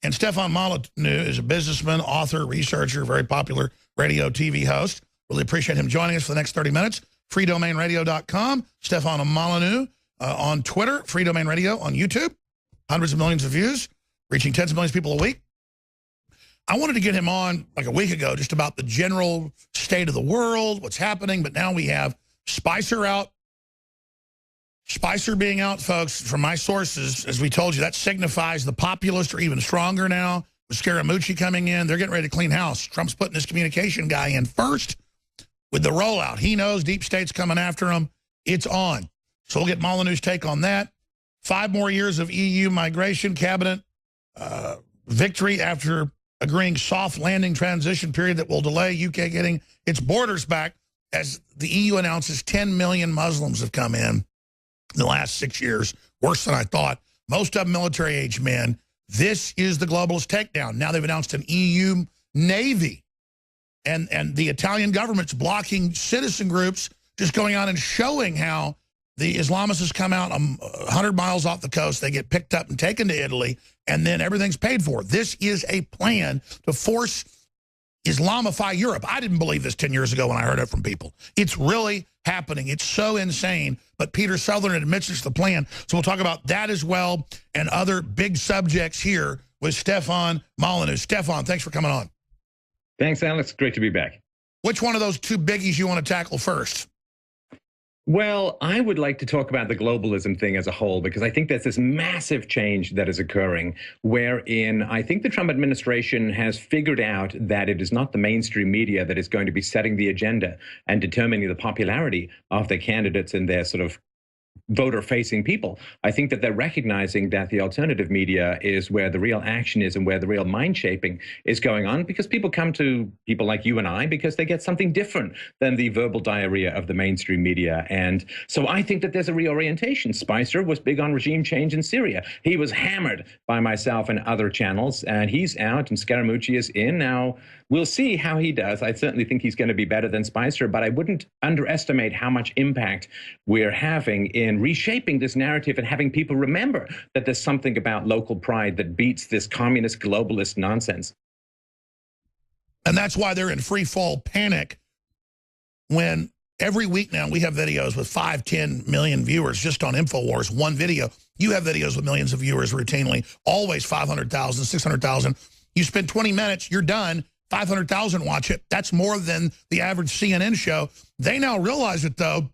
And Stefan Molyneux is a businessman, author, researcher, very popular radio, TV host. Really appreciate him joining us for the next 30 minutes. freedomainradio.com. Stefan Molyneux on Twitter. Free Domain Radio on YouTube. Hundreds of millions of views, reaching tens of millions of people a week. I wanted to get him on like a week ago just about the general state of the world, what's happening. But now we have Spicer out. Spicer being out, folks, from my sources, as we told you, that signifies the populists are even stronger now. With Scaramucci coming in, they're getting ready to clean house. Trump's putting this communication guy in first with the rollout. He knows deep state's coming after him. It's on. So we'll get Molyneux's take on that. 5 more years of EU migration cabinet victory after agreeing soft landing transition period that will delay UK getting its borders back as the EU announces 10 million Muslims have come in the last 6 years, worse than I thought. Most of them military-age men. This is the globalist takedown. Now they've announced an EU Navy, and the Italian government's blocking citizen groups just going on and showing how the Islamists come out 100 miles off the coast. They get picked up and taken to Italy, and then everything's paid for. This is a plan to force Islamify Europe. I didn't believe this 10 years ago when I heard it from people. It's really happening. It's so insane. But Peter Sutherland admits it's the plan. So we'll talk about that as well and other big subjects here with Stefan Molyneux. Stefan, thanks for coming on. Thanks, Alex. Great to be back. Which one of those 2 biggies you want to tackle first? Well, I would like to talk about the globalism thing as a whole, because I think there's this massive change that is occurring wherein I think the Trump administration has figured out that it is not the mainstream media that is going to be setting the agenda and determining the popularity of their candidates and their sort of voter-facing people. I think that they're recognizing that the alternative media is where the real action is and where the real mind-shaping is going on, because people come to people like you and I because they get something different than the verbal diarrhea of the mainstream media. And so I think that there's a reorientation. Spicer was big on regime change in Syria. He was hammered by myself and other channels, and he's out and Scaramucci is in. Now, we'll see how he does. I certainly think he's going to be better than Spicer, but I wouldn't underestimate how much impact we're having in reshaping this narrative and having people remember that there's something about local pride that beats this communist globalist nonsense. And that's why they're in free fall panic when every week now we have videos with 5-10 million viewers just on InfoWars, one video. You have videos with millions of viewers routinely, always 500,000, 600,000. You spend 20 minutes, you're done. 500,000 watch it. That's more than the average CNN show. They now realize it, though.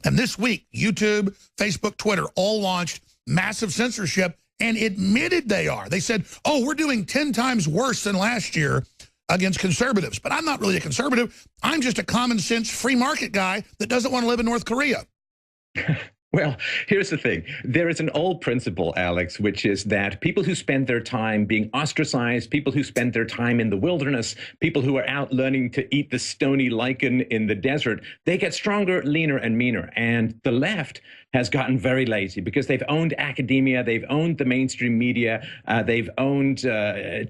And this week, YouTube, Facebook, Twitter all launched massive censorship and admitted they are. They said, oh, we're doing 10 times worse than last year against conservatives. But I'm not really a conservative. I'm just a common sense free market guy that doesn't want to live in North Korea. Well, here's the thing. There is an old principle, Alex, which is that people who spend their time being ostracized, people who spend their time in the wilderness, people who are out learning to eat the stony lichen in the desert, they get stronger, leaner, and meaner. And the left has gotten very lazy because they've owned academia, they've owned the mainstream media, they've owned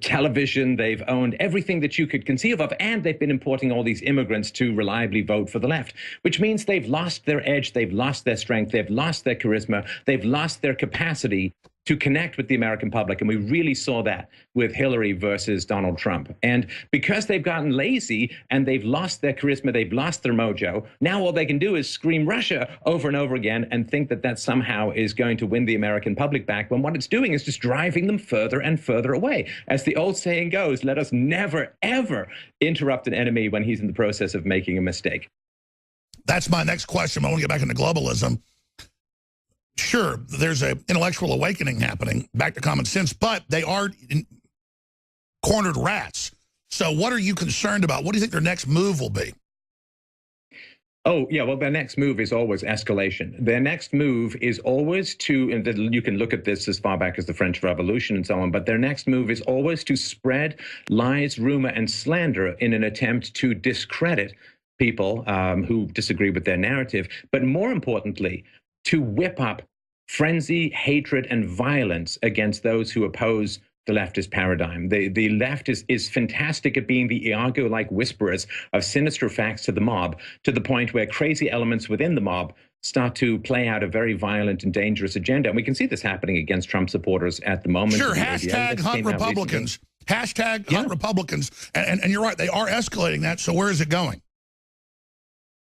television, they've owned everything that you could conceive of, and they've been importing all these immigrants to reliably vote for the left, which means they've lost their edge, they've lost their strength, they've lost their charisma, they've lost their capacity to connect with the American public. And we really saw that with Hillary versus Donald Trump. And because they've gotten lazy and they've lost their charisma, they've lost their mojo, now all they can do is scream Russia over and over again and think that that somehow is going to win the American public back, when what it's doing is just driving them further and further away. As the old saying goes, let us never, ever interrupt an enemy when he's in the process of making a mistake. That's my next question. I want to get back into globalism. Sure, there's an intellectual awakening happening, back to common sense, but they are cornered rats. So what are you concerned about? What do you think their next move will be? Oh, yeah, well, their next move is always escalation. Their next move is always to, and you can look at this as far back as the French Revolution and so on, but their next move is always to spread lies, rumor, and slander in an attempt to discredit people who disagree with their narrative, but more importantly, to whip up frenzy, hatred, and violence against those who oppose the leftist paradigm. The left is fantastic at being the Iago-like whisperers of sinister facts to the mob, to the point where crazy elements within the mob start to play out a very violent and dangerous agenda. And we can see this happening against Trump supporters at the moment. Sure, hashtag hunt Republicans. Hashtag hunt Republicans. And you're right, they are escalating that. So where is it going?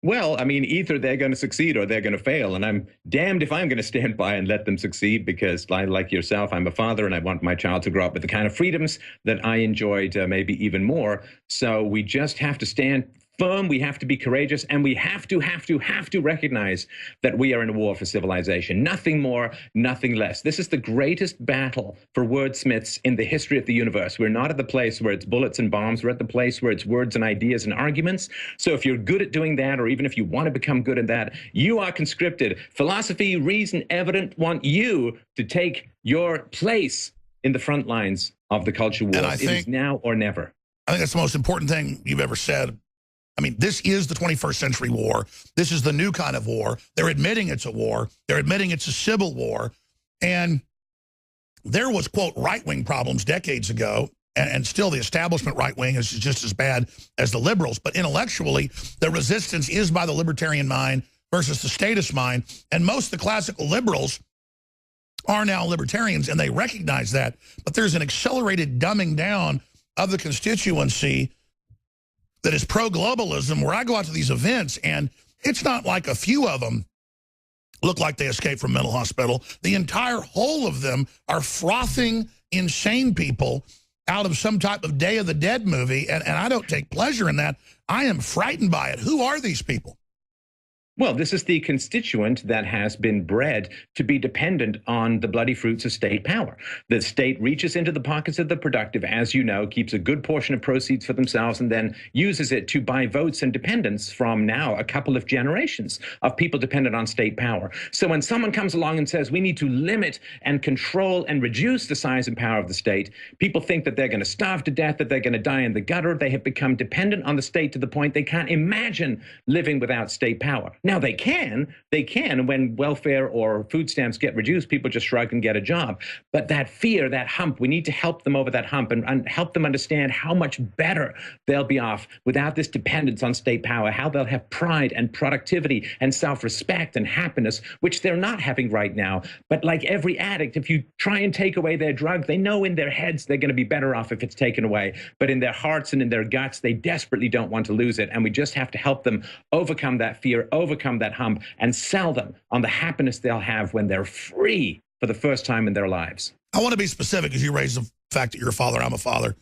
Well, I mean, either they're going to succeed or they're going to fail. And I'm damned if I'm going to stand by and let them succeed, because like yourself, I'm a father and I want my child to grow up with the kind of freedoms that I enjoyed, maybe even more. So we just have to stand firm. We have to be courageous, and we have to recognize that we are in a war for civilization. Nothing more, nothing less. This is the greatest battle for wordsmiths in the history of the universe. We're not at the place where it's bullets and bombs. We're at the place where it's words and ideas and arguments. So if you're good at doing that, or even if you want to become good at that, you are conscripted. Philosophy, reason, evidence want you to take your place in the front lines of the culture war. It is now or never. I think that's the most important thing you've ever said. I mean, this is the 21st century war. This is the new kind of war. They're admitting it's a war. They're admitting it's a civil war. And there was, quote, right-wing problems decades ago, and still the establishment right-wing is just as bad as the liberals. But intellectually, the resistance is by the libertarian mind versus the statist mind. And most of the classical liberals are now libertarians, and they recognize that. But there's an accelerated dumbing down of the constituency that is pro-globalism, where I go out to these events, and it's not like a few of them look like they escaped from mental hospital. The entire whole of them are frothing, insane people out of some type of Day of the Dead movie, and I don't take pleasure in that. I am frightened by it. Who are these people? Well, this is the constituent that has been bred to be dependent on the bloody fruits of state power. The state reaches into the pockets of the productive, as you know, keeps a good portion of proceeds for themselves, and then uses it to buy votes and dependents from now a couple of generations of people dependent on state power. So when someone comes along and says we need to limit and control and reduce the size and power of the state, people think that they're going to starve to death, that they're going to die in the gutter. They have become dependent on the state to the point they can't imagine living without state power. Now, they can, when welfare or food stamps get reduced, people just shrug and get a job. But that fear, that hump, we need to help them over that hump and help them understand how much better they'll be off without this dependence on state power, how they'll have pride and productivity and self-respect and happiness, which they're not having right now. But like every addict, if you try and take away their drug, they know in their heads they're going to be better off if it's taken away. But in their hearts and in their guts, they desperately don't want to lose it. And we just have to help them overcome that fear, overcome that hump, and sell them on the happiness they'll have when they're free for the first time in their lives. I want to be specific, as you raise the fact that you're a father, I'm a father.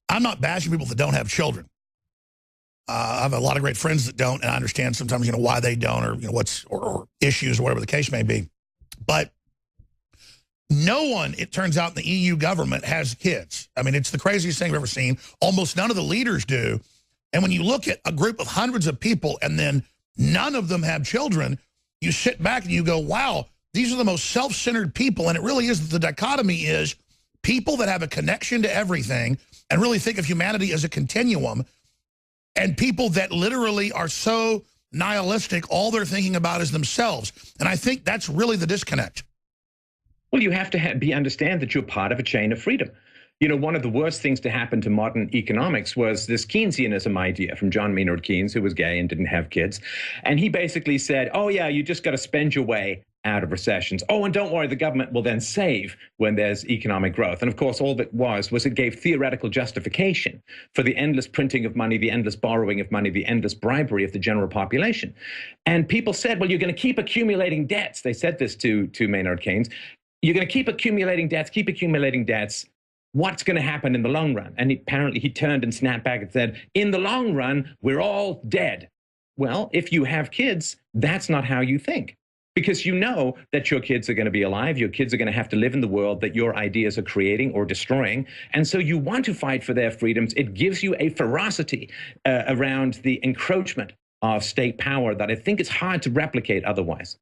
I'm not bashing people that don't have children. I have a lot of great friends that don't, and I understand sometimes, why they don't, or or issues, or whatever the case may be. But no one, it turns out, in the EU government has kids. I mean, it's the craziest thing I've ever seen. Almost none of the leaders do. And when you look at a group of hundreds of people and then none of them have children, you sit back and you go, wow, these are the most self-centered people. And it really is, the dichotomy is people that have a connection to everything and really think of humanity as a continuum, and people that literally are so nihilistic, all they're thinking about is themselves. And I think that's really the disconnect. Well, you have to understand that you're part of a chain of freedom. One of the worst things to happen to modern economics was this Keynesianism idea from John Maynard Keynes, who was gay and didn't have kids. And he basically said, oh, yeah, you just got to spend your way out of recessions. Oh, and don't worry, the government will then save when there's economic growth. And of course, all that was it gave theoretical justification for the endless printing of money, the endless borrowing of money, the endless bribery of the general population. And people said, well, you're going to keep accumulating debts. They said this to Maynard Keynes. You're going to keep accumulating debts. What's going to happen in the long run? And apparently he turned and snapped back and said, in the long run, we're all dead. Well, if you have kids, that's not how you think. Because you know that your kids are going to be alive. Your kids are going to have to live in the world that your ideas are creating or destroying. And so you want to fight for their freedoms. It gives you a ferocity around the encroachment of state power that I think it's hard to replicate otherwise.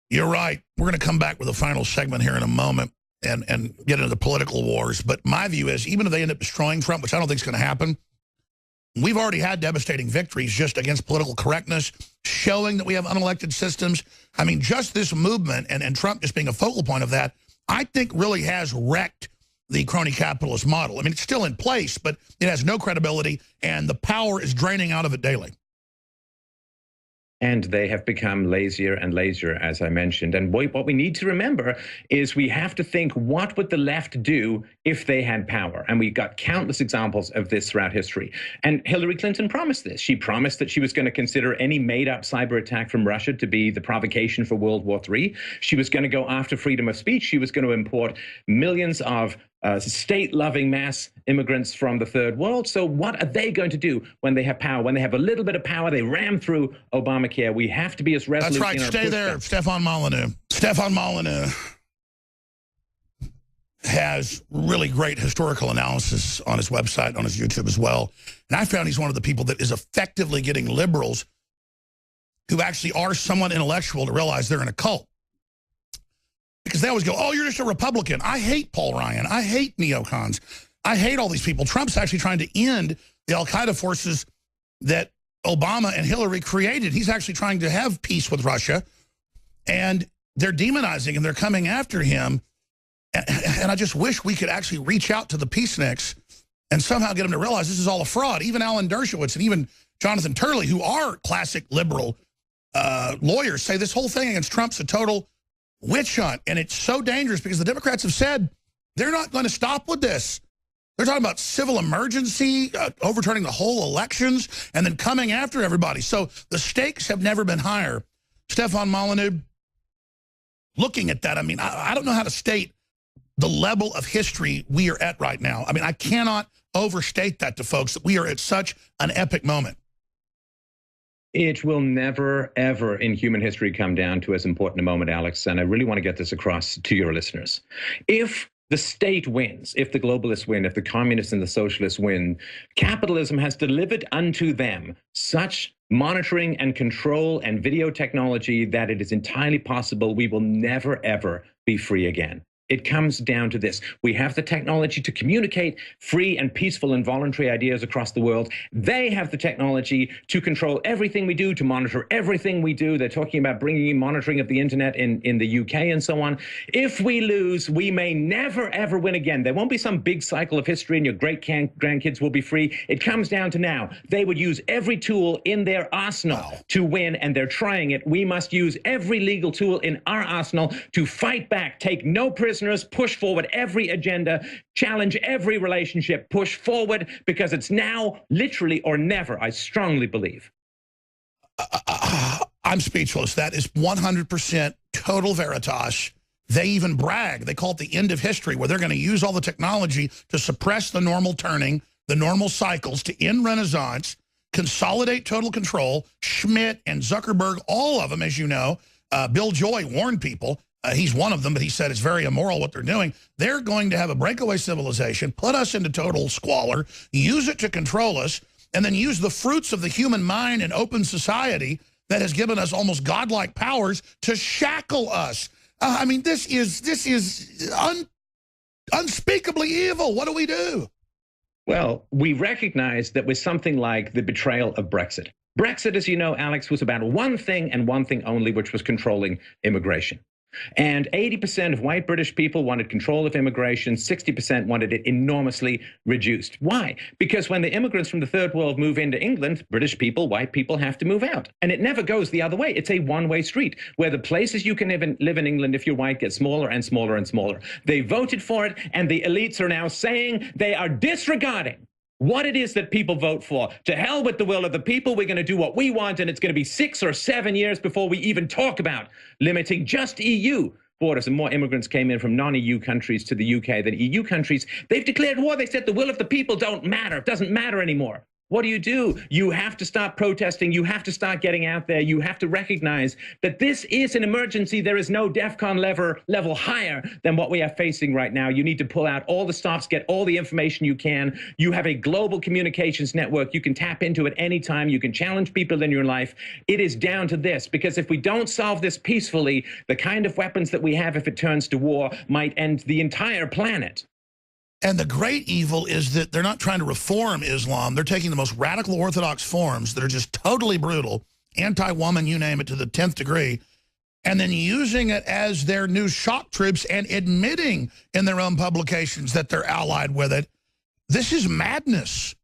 You're right. We're going to come back with a final segment here in a moment and get into the political wars. But my view is, even if they end up destroying Trump, which I don't think is going to happen, we've already had devastating victories just against political correctness, showing that we have unelected systems. I mean, just this movement and Trump just being a focal point of that, I think really has wrecked the crony capitalist model. I mean, it's still in place, but it has no credibility, and the power is draining out of it daily. And they have become lazier and lazier, as I mentioned. And what we need to remember is we have to think, what would the left do if they had power? And we got countless examples of this throughout history. And Hillary Clinton promised this. She promised that she was going to consider any made-up cyber attack from Russia to be the provocation for World War III. She was going to go after freedom of speech. She was going to import millions of state-loving mass immigrants from the third world. So what are they going to do when they have power? When they have a little bit of power, they ram through Obamacare. We have to be as resolute. That's right. In our Stay there, Stefan Molyneux. Stefan Molyneux has really great historical analysis on his website, on his YouTube as well. And I found he's one of the people that is effectively getting liberals who actually are somewhat intellectual to realize they're in a cult. Because they always go, oh, you're just a Republican. I hate Paul Ryan. I hate neocons. I hate all these people. Trump's actually trying to end the al-Qaeda forces that Obama and Hillary created. He's actually trying to have peace with Russia. And they're demonizing him. They're coming after him. And I just wish we could actually reach out to the peaceniks and somehow get them to realize this is all a fraud. Even Alan Dershowitz and even Jonathan Turley, who are classic liberal lawyers, say this whole thing against Trump's a total witch hunt. And it's so dangerous because the Democrats have said they're not going to stop with this. They're talking about civil emergency, overturning the whole elections, and then coming after everybody. So the stakes have never been higher. Stefan Molyneux, looking at that, I mean, I don't know how to state the level of history we are at right now. I mean, I cannot overstate that to folks, that we are at such an epic moment. It will never, ever in human history come down to as important a moment, Alex, and I really want to get this across to your listeners. If the state wins, if the globalists win, if the communists and the socialists win, capitalism has delivered unto them such monitoring and control and video technology that it is entirely possible we will never, ever be free again. It comes down to this. We have the technology to communicate free and peaceful and voluntary ideas across the world. They have the technology to control everything we do, to monitor everything we do. They're talking about bringing in monitoring of the internet in the UK and so on. If we lose, we may never, ever win again. There won't be some big cycle of history and your great-grandkids will be free. It comes down to now. They would use every tool in their arsenal to win, and they're trying it. We must use every legal tool in our arsenal to fight back, take no prisoners, push forward every agenda, challenge every relationship, push forward, because it's now, literally, or never, I strongly believe. I'm speechless. That is 100% total veritas. They even brag. They call it the end of history, where they're going to use all the technology to suppress the normal turning, the normal cycles, to end Renaissance, consolidate total control. Schmidt and Zuckerberg, all of them, as you know, Bill Joy warned people. He's one of them, but he said it's very immoral what they're doing. They're going to have a breakaway civilization, put us into total squalor, use it to control us, and then use the fruits of the human mind and open society that has given us almost godlike powers to shackle us. I mean, this is unspeakably evil. What do we do? Well, we recognize that with something like the betrayal of Brexit. Brexit, as you know, Alex, was about one thing and one thing only, which was controlling immigration. And 80% of white British people wanted control of immigration. 60% wanted it enormously reduced. Why? Because when the immigrants from the third world move into England, British people, white people have to move out. And it never goes the other way. It's a one-way street where the places you can live in England if you're white get smaller and smaller and smaller. They voted for it, and the elites are now saying they are disregarding what it is that people vote for. To hell with the will of the people. We're going to do what we want, and it's going to be 6 or 7 years before we even talk about limiting just EU borders. And more immigrants came in from non-EU countries to the UK than EU countries. They've declared war. They said the will of the people don't matter. It doesn't matter anymore. What do? You have to stop protesting. You have to start getting out there. You have to recognize that this is an emergency. There is no DEFCON level higher than what we are facing right now. You need to pull out all the stops, get all the information you can. You have a global communications network. You can tap into it anytime. You can challenge people in your life. It is down to this, because if we don't solve this peacefully, the kind of weapons that we have, if it turns to war, might end the entire planet. And the great evil is that they're not trying to reform Islam. They're taking the most radical Orthodox forms that are just totally brutal, anti-woman, you name it, to the 10th degree, and then using it as their new shock troops and admitting in their own publications that they're allied with it. This is madness.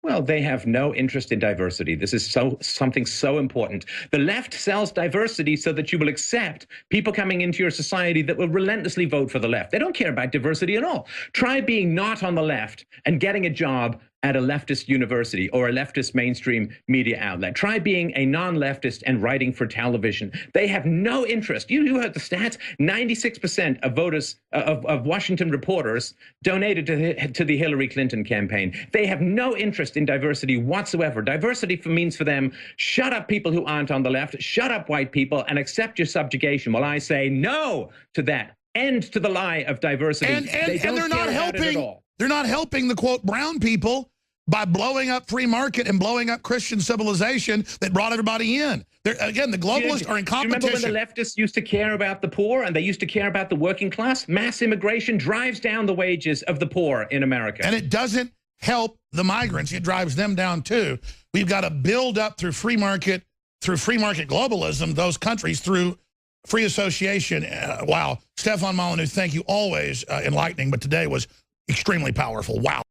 Well, they have no interest in diversity. This is something so important. The left sells diversity so that you will accept people coming into your society that will relentlessly vote for the left. They don't care about diversity at all. Try being not on the left and getting a job at a leftist university or a leftist mainstream media outlet. Try being a non-leftist and writing for television. They have no interest. You heard the stats. 96% of voters, of Washington reporters donated to the Hillary Clinton campaign. They have no interest in diversity whatsoever. Diversity means for them, shut up people who aren't on the left, shut up white people, and accept your subjugation. Well, I say no to that. End to the lie of diversity. And they're not helping. They're not helping the, quote, brown people by blowing up free market and blowing up Christian civilization that brought everybody in. Again, the globalists are in competition. Remember when the leftists used to care about the poor and they used to care about the working class? Mass immigration drives down the wages of the poor in America. And it doesn't help the migrants. It drives them down, too. We've got to build up through free market globalism, those countries through free association. Wow. Stefan Molyneux, thank you. Always enlightening, but today was extremely powerful. Wow.